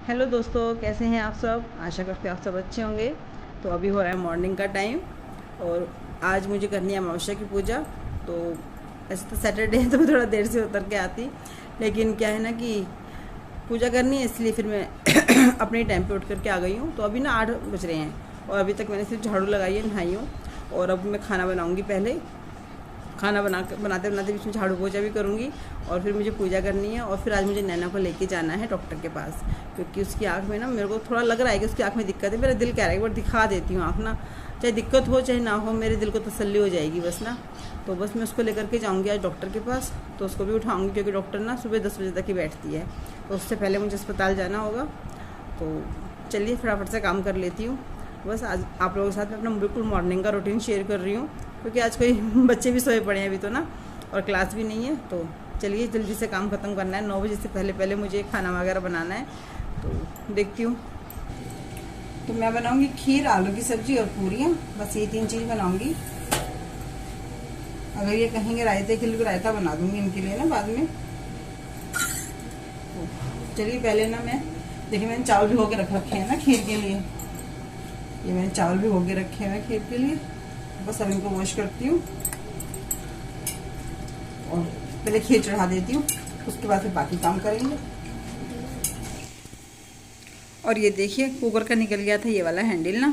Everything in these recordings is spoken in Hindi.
हेलो दोस्तों, कैसे हैं आप सब। आशा करते हैं आप सब अच्छे होंगे। तो अभी हो रहा है मॉर्निंग का टाइम और आज मुझे करनी है अमावस्या की पूजा। तो ऐसे तो सैटरडे है तो मैं थोड़ा देर से उतर के आती, लेकिन क्या है ना कि पूजा करनी है, इसलिए फिर मैं अपने टाइम पे उठ करके आ गई हूँ। तो अभी ना 8 बज रहे हैं और अभी तक मैंने सिर्फ झाड़ू लगाई है, नहाई हूँ। और अब मैं खाना बनाऊँगी। पहले खाना बनाते बनाते बीच में झाड़ू पोछा भी करूँगी और फिर मुझे पूजा करनी है। और फिर आज मुझे नैना को लेके जाना है डॉक्टर के पास, क्योंकि उसकी आँख में ना मेरे को थोड़ा लग रहा है कि उसकी आँख में दिक्कत है। मेरा दिल कह रहा है एक बार दिखा देती हूँ आँख ना, चाहे दिक्कत हो चाहे ना हो, मेरे दिल को तसल्ली हो जाएगी बस ना। तो बस मैं उसको लेकर के जाऊँगी आज डॉक्टर के पास। तो उसको भी उठाऊँगी क्योंकि डॉक्टर ना सुबह 10 बजे तक ही बैठती है, तो उससे पहले मुझे अस्पताल जाना होगा। तो चलिए फटाफट से काम कर लेती हूँ। बस आज आप लोगों के साथ मैं अपना बिल्कुल मॉर्निंग का रूटीन शेयर कर रही हूँ, क्योंकि आज कोई बच्चे भी सोए पड़े हैं अभी तो ना, और क्लास भी नहीं है। तो चलिए जल्दी से काम ख़त्म करना है, 9 बजे से पहले पहले मुझे खाना वगैरह बनाना है। तो देखती हूँ। तो मैं बनाऊँगी खीर, आलू की सब्ज़ी और पूरियाँ, बस ये 3 चीज़ बनाऊँगी। अगर ये कहेंगे रायते के लिए रायता बना दूँगी इनके लिए ना बाद में। तो चलिए पहले ना मैं देखिए, मैंने चावल भिगो के रख रखे हैं ना खीर के लिए। ये मैंने चावल भिगो के रखे हैं खीर के लिए। बस अब इनको वॉश करती हूँ और पहले खीर चढ़ा देती हूँ, उसके बाद फिर बाकी काम करेंगे। और ये देखिए कुकर का निकल गया था ये वाला हैंडल ना,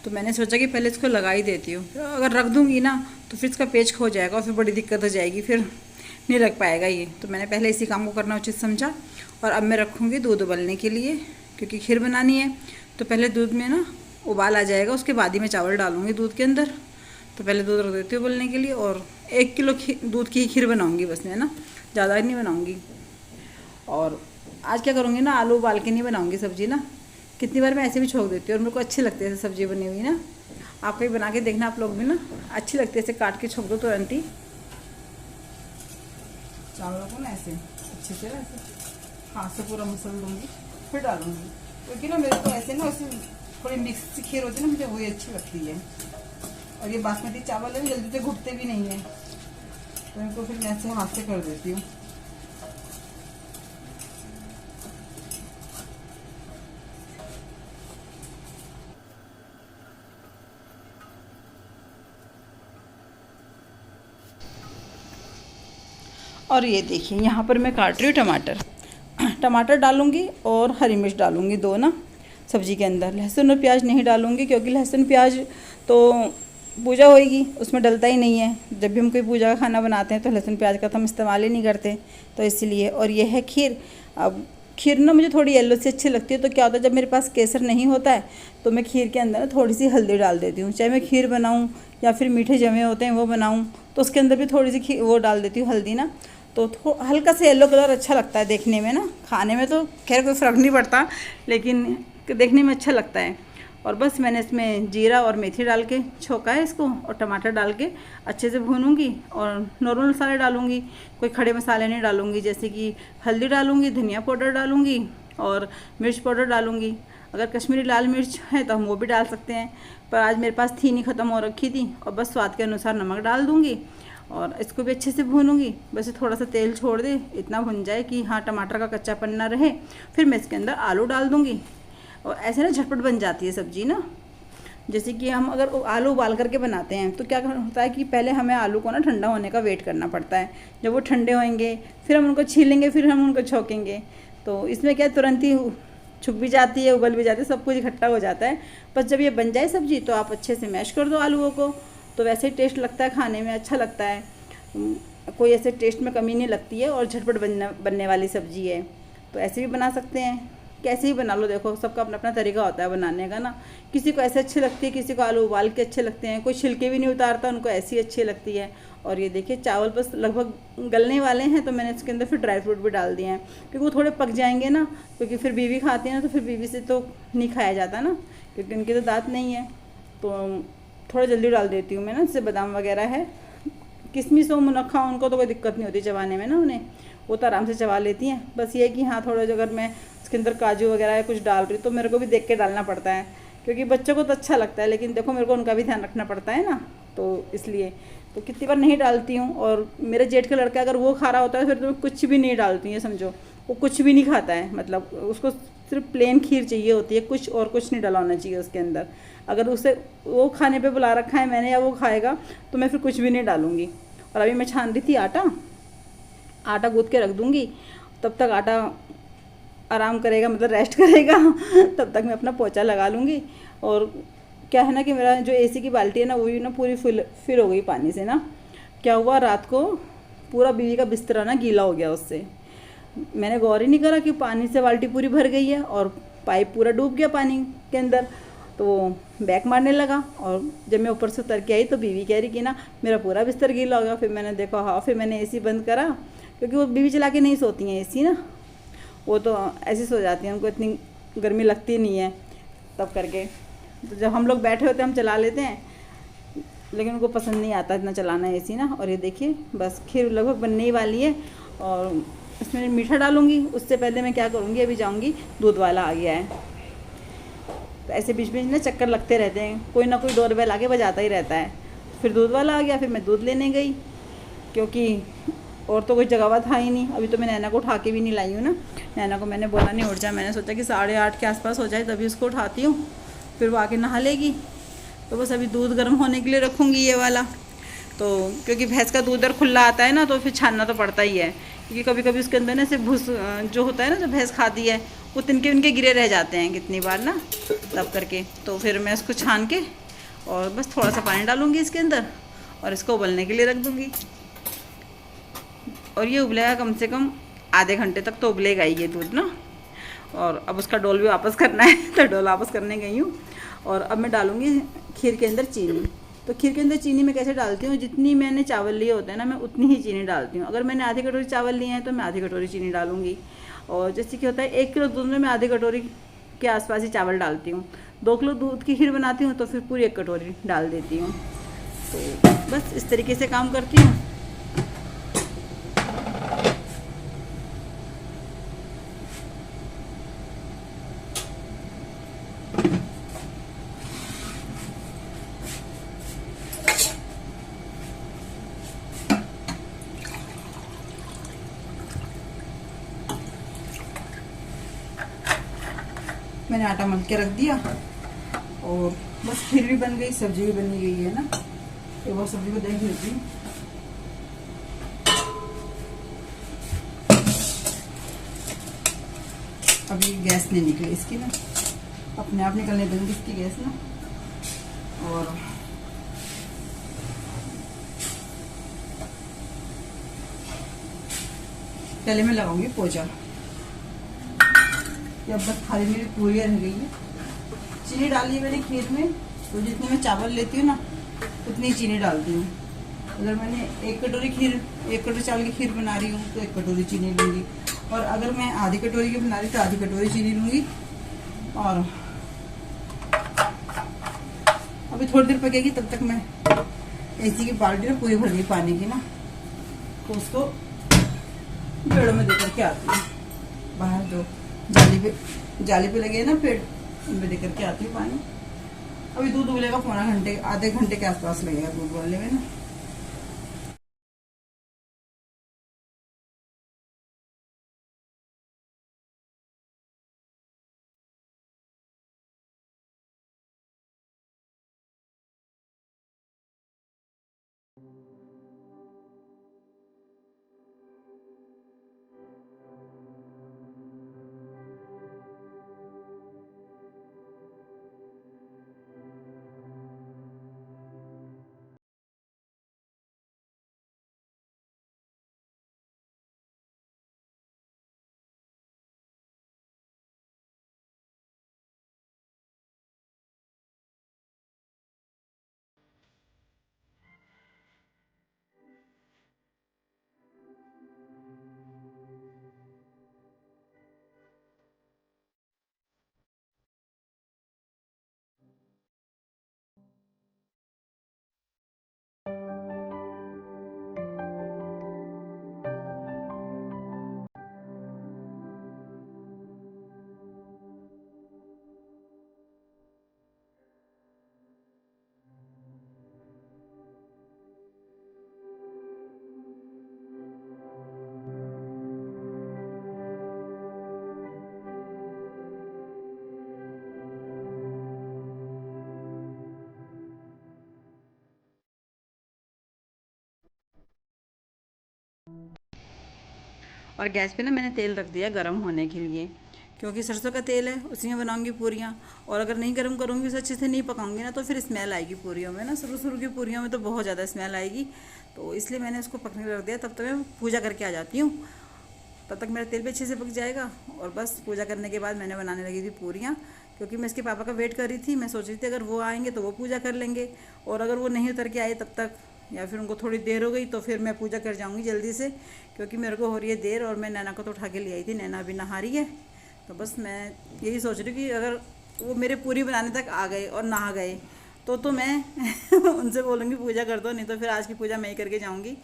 तो मैंने सोचा कि पहले इसको लगा ही देती हूँ। फिर अगर रख दूँगी ना तो फिर इसका पेच खो जाएगा और फिर बड़ी दिक्कत हो जाएगी, फिर नहीं रख पाएगा ये। तो मैंने पहले इसी काम को करना उचित समझा। और अब मैं रखूँगी दूध उबलने के लिए, क्योंकि खीर बनानी है। तो पहले दूध में ना उबाल आ जाएगा, उसके बाद ही मैं चावल डालूँगी दूध के अंदर। तो पहले दूध रख देती हूँ उबलने के लिए। और 1 किलो दूध की ही खीर बनाऊँगी बस मैं ना, ज़्यादा नहीं बनाऊँगी। और आज क्या करूँगी ना, आलू उबाल के नहीं बनाऊँगी सब्ज़ी ना, कितनी बार मैं ऐसे भी छोड़ देती हूँ और मेरे को अच्छी लगती है ऐसे सब्ज़ी बनी हुई ना। आप कहीं बना के देखना आप लोग भी ना, अच्छी लगती है ऐसे काट के छोड़ दो तुरंत ही। चावलों को ना ऐसे अच्छे से ना ऐसे हाथ से पूरा मसल दूँगी, फिर डालूँगी। क्योंकि ना मेरे को ऐसे ना वैसे थोड़ी मिक्स सी खीर होती है ना, मुझे वही अच्छी लगती है। और ये बासमती चावल है, जल्दी से घुटते भी नहीं है, तो इनको फिर मैं ऐसे हाथ से कर देती हूँ। और ये देखिए यहाँ पर मैं काट रही हूँ टमाटर। टमाटर डालूँगी और हरी मिर्च डालूँगी 2 ना सब्ज़ी के अंदर। लहसुन और प्याज नहीं डालूँगी, क्योंकि लहसुन प्याज तो पूजा होएगी उसमें डलता ही नहीं है। जब भी हम कोई पूजा का खाना बनाते हैं तो लहसुन प्याज का तो हम इस्तेमाल ही नहीं करते, तो इसलिए। और ये है खीर। अब खीर ना मुझे थोड़ी येलो सी अच्छी लगती है। तो क्या होता है, जब मेरे पास केसर नहीं होता है तो मैं खीर के अंदर ना थोड़ी सी हल्दी डाल देती हूँ। चाहे मैं खीर बनाऊँ या फिर मीठे जमे होते हैं वो बनाऊँ, तो उसके अंदर भी थोड़ी सी वो डाल देती हूँ हल्दी ना। तो हल्का सा येलो कलर अच्छा लगता है देखने में ना। खाने में तो खैर कोई फ़र्क नहीं पड़ता, लेकिन देखने में अच्छा लगता है। और बस मैंने इसमें जीरा और मेथी डाल के छोंका है इसको, और टमाटर डाल के अच्छे से भूनूंगी। और नॉर्मल मसाले डालूंगी, कोई खड़े मसाले नहीं डालूंगी। जैसे कि हल्दी डालूंगी, धनिया पाउडर डालूंगी और मिर्च पाउडर डालूंगी। अगर कश्मीरी लाल मिर्च है तो हम वो भी डाल सकते हैं, पर आज मेरे पास थी नहीं, ख़त्म हो रखी थी। और बस स्वाद के अनुसार नमक डाल दूँगी और इसको भी अच्छे से भूनूंगी। बस थोड़ा सा तेल छोड़ दे, इतना भुन जाए कि हाँ टमाटर का कच्चापन ना रहे। फिर मैं इसके अंदर आलू डाल दूँगी और ऐसे ना झटपट बन जाती है सब्ज़ी ना। जैसे कि हम अगर आलू उबाल करके बनाते हैं तो क्या होता है कि पहले हमें आलू को ना ठंडा होने का वेट करना पड़ता है। जब वो ठंडे होंगे फिर हम उनको छीलेंगे, फिर हम उनको छौंकेंगे। तो इसमें क्या तुरंत ही छुक भी जाती है, उबल भी जाती है, सब कुछ इकट्ठा हो जाता है। बस जब ये बन जाए सब्ज़ी तो आप अच्छे से मैश कर दो आलूओं को, तो वैसे ही टेस्ट लगता है, खाने में अच्छा लगता है। कोई ऐसे टेस्ट में कमी नहीं लगती है और झटपट बनने वाली सब्ज़ी है। तो ऐसे भी बना सकते हैं, कैसे ही बना लो। देखो सबका अपना अपना तरीका होता है बनाने का ना। किसी को ऐसे अच्छी लगती है, किसी को आलू उबाल के अच्छे लगते हैं, कोई छिलके भी नहीं उतारता, उनको ऐसी अच्छी लगती है। और ये देखिए चावल बस लगभग गलने वाले हैं, तो मैंने इसके अंदर फिर ड्राई फ्रूट भी डाल दिए हैं, क्योंकि वो थोड़े पक जाएंगे ना। क्योंकि फिर बीवी खाती है ना, तो फिर बीवी से तो नहीं खाया जाता ना, क्योंकि उनके तो दांत नहीं है। तो थोड़ा जल्दी डाल देती हूँ मैं ना। जैसे बादाम वगैरह है, किशमिश हो, मुनक्खा, उनको तो कोई दिक्कत नहीं होती चबाने में ना, उन्हें वो तो आराम से चबा लेती हैं। बस ये है कि हाँ थोड़ा जो अगर मैं इसके अंदर काजू वगैरह या कुछ डाल रही हूँ तो मेरे को भी देख के डालना पड़ता है, क्योंकि बच्चों को तो अच्छा लगता है, लेकिन देखो मेरे को उनका भी ध्यान रखना पड़ता है ना। तो इसलिए तो कितनी बार नहीं डालती हूँ। और मेरे जेठ का लड़का अगर वो खा रहा होता है फिर तो मैं कुछ भी नहीं डालती हूँ, समझो। वो कुछ भी नहीं खाता है, मतलब उसको सिर्फ प्लेन खीर चाहिए होती है, कुछ और कुछ नहीं डला होना चाहिए उसके अंदर। अगर उसे वो खाने पे बुला रखा है मैंने या वो खाएगा तो मैं फिर कुछ भी नहीं डालूँगी। और अभी मैं छान रही थी आटा, आटा गूँथ के रख दूँगी, तब तक आटा आराम करेगा, मतलब रेस्ट करेगा तब तक मैं अपना पोंछा लगा लूँगी। और क्या है ना कि मेरा जो एसी की बाल्टी है ना वो भी ना पूरी फिल हो गई पानी से ना। क्या हुआ रात को, पूरा बीवी का बिस्तरा ना गीला हो गया उससे। मैंने गौर ही नहीं करा कि पानी से बाल्टी पूरी भर गई है और पाइप पूरा डूब गया पानी के अंदर। तो वो बैक मारने लगा, और जब मैं ऊपर से उतर के आई तो बीवी कह रही कि ना मेरा पूरा बिस्तर गीला हो गया। फिर मैंने देखा, हाँ, फिर मैंने एसी बंद करा, क्योंकि वो बीवी चला के नहीं सोती हैं एसी ना, वो तो ऐसे सो जाती हैं, उनको इतनी गर्मी लगती नहीं है तब करके। तो जब हम लोग बैठे होते हैं हम चला लेते हैं, लेकिन उनको पसंद नहीं आता इतना चलाना एसी ना। और ये देखिए बस खीर लगभग बनने ही वाली है, और इसमें मीठा डालूंगी। उससे पहले मैं क्या करूँगी, अभी जाऊँगी, दूध वाला आ गया है, तो ऐसे बीच बीच में चक्कर लगते रहते हैं, कोई ना कोई डोरबेल आके बजाता ही रहता है। फिर दूध वाला आ गया, फिर मैं दूध लेने गई, क्योंकि और तो कोई जगह था ही नहीं। अभी तो मैं नैना को उठा के भी नहीं लाई हूँ ना, नैना को मैंने बोला नहीं उठ जा, मैंने सोचा कि 8:30 के आसपास हो जाए तभी उसको उठाती हूँ, फिर वो आके नहा लेगी। तो बस अभी दूध गर्म होने के लिए रखूँगी ये वाला, तो क्योंकि भैंस का दूध अगर खुला आता है ना तो फिर छानना तो पड़ता ही है, क्योंकि कभी कभी उसके अंदर ना सिर्फ भूस जो होता है ना, जो भैंस खाती है, वो तिनके उनके गिरे रह जाते हैं कितनी बार ना, तब करके। तो फिर मैं इसको छान के और बस थोड़ा सा पानी डालूँगी इसके अंदर और इसको उबलने के लिए रख दूँगी। और ये उबलेगा कम से कम आधे घंटे तक तो उबलेगा ही ये दूध ना। और अब उसका डोल भी वापस करना है तो डोल वापस करने गई हूँ। और अब मैं डालूँगी खीर के अंदर चीनी। तो खीर के अंदर चीनी मैं कैसे डालती हूँ, जितनी मैंने चावल लिए होते हैं ना मैं उतनी ही चीनी डालती हूँ। अगर मैंने आधी कटोरी चावल लिए हैं तो मैं आधी कटोरी चीनी डालूँगी। और जैसे कि होता है 1 किलो दूध में मैं आधी कटोरी के आसपास ही चावल डालती हूँ। 2 किलो दूध की खीर बनाती हूँ तो फिर पूरी 1 कटोरी डाल देती हूँ। तो बस इस तरीके से काम करती हूँ। मैंने आटा मल के रख दिया और बस खीर भी बन गई, सब्जी भी बनी गई है ना। तो वो सब्जी को देख लेती हूँ। अभी गैस नहीं निकली इसकी ना, अपने आप निकलने दूंगी इसकी गैस ना। और पहले मैं लगाऊंगी पोंछा। अब बस खाली मेरी पूरी रह गई है। चीनी डाली है मैंने खीर में, तो जितनी मैं चावल लेती हूँ ना उतनी चीनी डालती हूँ। अगर मैंने 1 कटोरी चावल की खीर बना रही हूँ तो 1 कटोरी चीनी लूँगी, और अगर मैं आधी कटोरी की बना रही तो आधी कटोरी चीनी लूँगी। और अभी थोड़ी देर पकेगी, तब तक मैं एसी की बाल्टी में पूरी भर गई पानी की ना, तो उसको पेड़ों में देकर के आती हूँ। बाहर जो जाली पे लगे है ना पेड़, उनमें देकर के आती हूँ पानी। अभी दूध उबलेगा आधे घंटे के आसपास लगेगा दूध उबलने में ना। और गैस पे ना मैंने तेल रख दिया गरम होने के लिए, क्योंकि सरसों का तेल है, उसी में बनाऊंगी पूरियाँ। और अगर नहीं गरम करूँगी, उसे अच्छे से नहीं पकाऊंगी ना, तो फिर स्मेल आएगी पूरियों में ना, शुरू की पूरियों में तो बहुत ज़्यादा स्मेल आएगी। तो इसलिए मैंने उसको पकने रख दिया। तब तक मैं पूजा करके आ जाती हूँ, तब तक मेरा तेल भी अच्छे से पक जाएगा। और बस पूजा करने के बाद मैंने बनाने लगी थी पूरियाँ, क्योंकि मैं इसके पापा का वेट कर रही थी। मैं सोच रही थी अगर वो आएंगे तो वो पूजा कर लेंगे, और अगर वो नहीं उतर के आए तब तक, या फिर उनको थोड़ी देर हो गई तो फिर मैं पूजा कर जाऊंगी जल्दी से, क्योंकि मेरे को हो रही है देर। और मैं नैना को तो उठा के ले आई थी, नैना अभी नहा रही है। तो बस मैं यही सोच रही हूँ कि अगर वो मेरे पूरी बनाने तक आ गए और नहा गए तो मैं उनसे बोलूँगी पूजा कर दो, नहीं तो फिर आज की पूजा मैं ही करके जाऊँगी।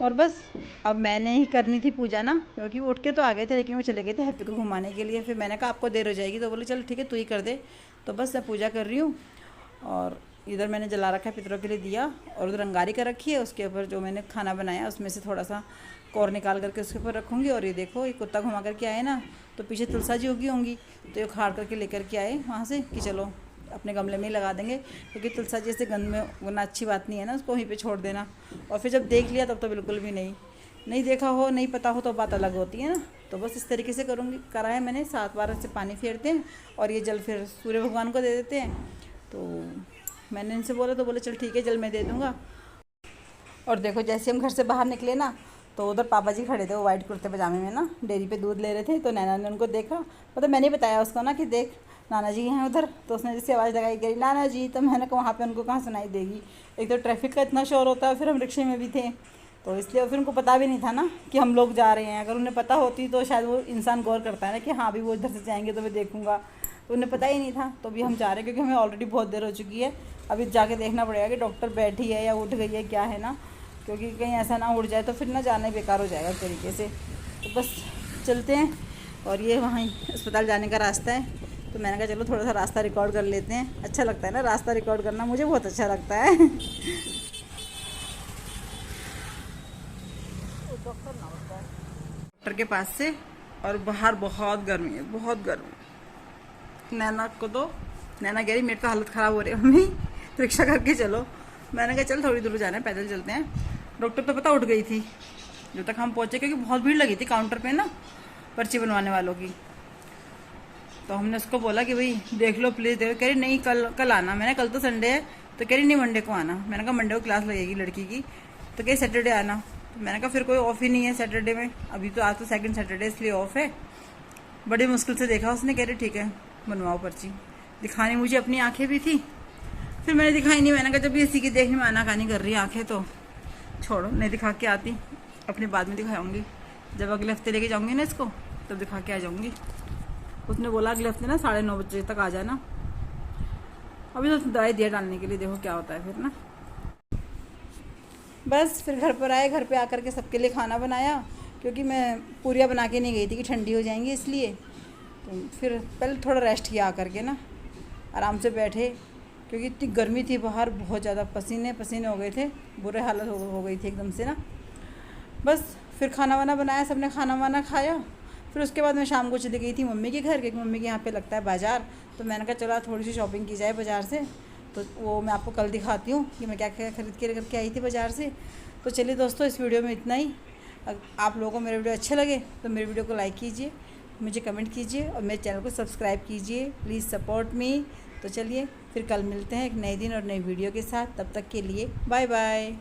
और बस अब मैंने ही करनी थी पूजा ना, क्योंकि वो उठ के तो आ गए थे, लेकिन वो चले गए थे हैप्पी को घुमाने के लिए। फिर मैंने कहा आपको देर हो जाएगी, तो बोले चल ठीक है तू ही कर दे। तो बस मैं पूजा कर रही हूँ। और इधर मैंने जला रखा है पितरों के लिए दिया, और उधर अंगारी कर रखी है। उसके ऊपर जो मैंने खाना बनाया उसमें से थोड़ा सा कौर निकाल करके उसके ऊपर रखूँगी। और ये देखो, ये कुत्ता घुमा करके आए ना, तो पीछे तुलसा जी होगी होंगी, तो ये उखाड़ करके लेकर के आए वहाँ से कि चलो अपने गमले में ही लगा देंगे, क्योंकि तुलसा जी से गंद में वरना अच्छी बात नहीं है ना, उसको वहीं पे छोड़ देना। और फिर जब देख लिया तब तो बिल्कुल भी नहीं, नहीं देखा हो, नहीं पता हो तो बात अलग होती है ना। तो बस इस तरीके से करूँगी, करा है मैंने। 7 बार से पानी फेरते हैं और ये जल फिर सूर्य भगवान को दे देते हैं। तो मैंने इनसे बोला, तो बोले चल ठीक है जल मैं दे दूँगा। और देखो जैसे हम घर से बाहर निकले ना, तो उधर पापा जी खड़े थे, वो वाइट कुर्ते पजामे में ना, डेयरी पे दूध ले रहे थे। तो नैना ने उनको देखा, मतलब मैंने बताया उसको ना कि देख नाना जी हैं उधर। तो उसने जैसे आवाज़ लगाई करी नाना जी, तो मैंने कहा वहाँ पे उनको कहाँ सुनाई देगी, एक तो ट्रैफिक का इतना शोर होता है, फिर हम रिक्शे में भी थे, तो इसलिए फिर उनको पता भी नहीं था ना कि हम लोग जा रहे हैं। अगर उन्हें पता होती तो शायद वो इंसान गौर करता है ना कि हाँ अभी वो इधर से जाएंगे तो मैं देखूँगा, तो उन्हें पता ही नहीं था। तो अभी हम जा रहे हैं, क्योंकि हमें ऑलरेडी बहुत देर हो चुकी है। अभी जाके देखना पड़ेगा कि डॉक्टर बैठी है या उठ गई है, क्या है ना, क्योंकि कहीं ऐसा ना उड़ जाए तो फिर ना जाना ही बेकार हो जाएगा तरीके से। तो बस चलते हैं। और ये वहाँ अस्पताल जाने का रास्ता है, तो मैंने कहा चलो थोड़ा सा रास्ता रिकॉर्ड कर लेते हैं। अच्छा लगता है ना रास्ता रिकॉर्ड करना, मुझे बहुत अच्छा लगता है। डॉक्टर के पास से, और बाहर बहुत गर्मी है, बहुत गर्मी। नैना को तो नैना कह रही मेरी तो हालत ख़राब हो रही है मम्मी, रिक्शा करके चलो। मैंने कहा चल थोड़ी दूर जाना है, पैदल चलते हैं। डॉक्टर तो पता उठ गई थी जब तक हम पहुँचे, क्योंकि बहुत भीड़ लगी थी काउंटर पे ना पर्ची बनवाने वालों की। तो हमने उसको बोला कि भाई देख लो प्लीज़ देखो। कह रही नहीं कल आना। मैंने कल तो संडे है, तो कह रही नहीं मंडे को आना। मैंने कहा मंडे को क्लास लगेगी लड़की की, तो कह सैटरडे आना। तो मैंने कहा फिर कोई ऑफ ही नहीं है सैटरडे में, अभी तो आज तो सेकंड सैटरडे इसलिए ऑफ है। बड़ी मुश्किल से देखा उसने, कह रही ठीक है बनवाओ पर्ची। दिखानी मुझे अपनी आँखें भी थी, फिर मैंने दिखाई नहीं। मैंने कहा जब इसी की देखने में आनाकानी कर रही आँखें तो छोड़ो, नहीं दिखा के आती, अपने बाद में दिखाऊंगी। जब अगले हफ्ते लेके जाऊंगी ना इसको, तब दिखा के आ जाऊंगी। उसने बोला अगले हफ्ते ना 9:30 बजे तक आ जाना। अभी तो दवाई दिया डालने के लिए, देखो क्या होता है फिर ना। बस फिर घर पर आए, घर पे आकर के सबके लिए खाना बनाया, क्योंकि मैं पूरियाँ बना के नहीं गई थी कि ठंडी हो जाएंगी इसलिए। तो फिर पहले थोड़ा रेस्ट किया आकर के ना, आराम से बैठे, क्योंकि इतनी गर्मी थी बाहर, बहुत ज़्यादा पसीने पसीने हो गए थे, बुरे हालत हो गई थी एकदम से ना। बस फिर खाना वाना बनाया, सबने खाना वाना खाया। फिर उसके बाद मैं शाम को चली गई थी मम्मी के घर, क्योंकि मम्मी के यहाँ पे लगता है बाज़ार। तो मैंने कहा चलो थोड़ी सी शॉपिंग की जाए बाज़ार से, तो वो मैं आपको कल दिखाती हूँ कि मैं क्या क्या खरीद के लेकर के आई थी बाज़ार से। तो चलिए दोस्तों, इस वीडियो में इतना ही। आप लोगों को मेरे वीडियो अच्छे लगे तो मेरे वीडियो को लाइक कीजिए, मुझे कमेंट कीजिए, और मेरे चैनल को सब्सक्राइब कीजिए, प्लीज़ सपोर्ट मी। तो चलिए फिर कल मिलते हैं एक नए दिन और नई वीडियो के साथ। तब तक के लिए बाय बाय।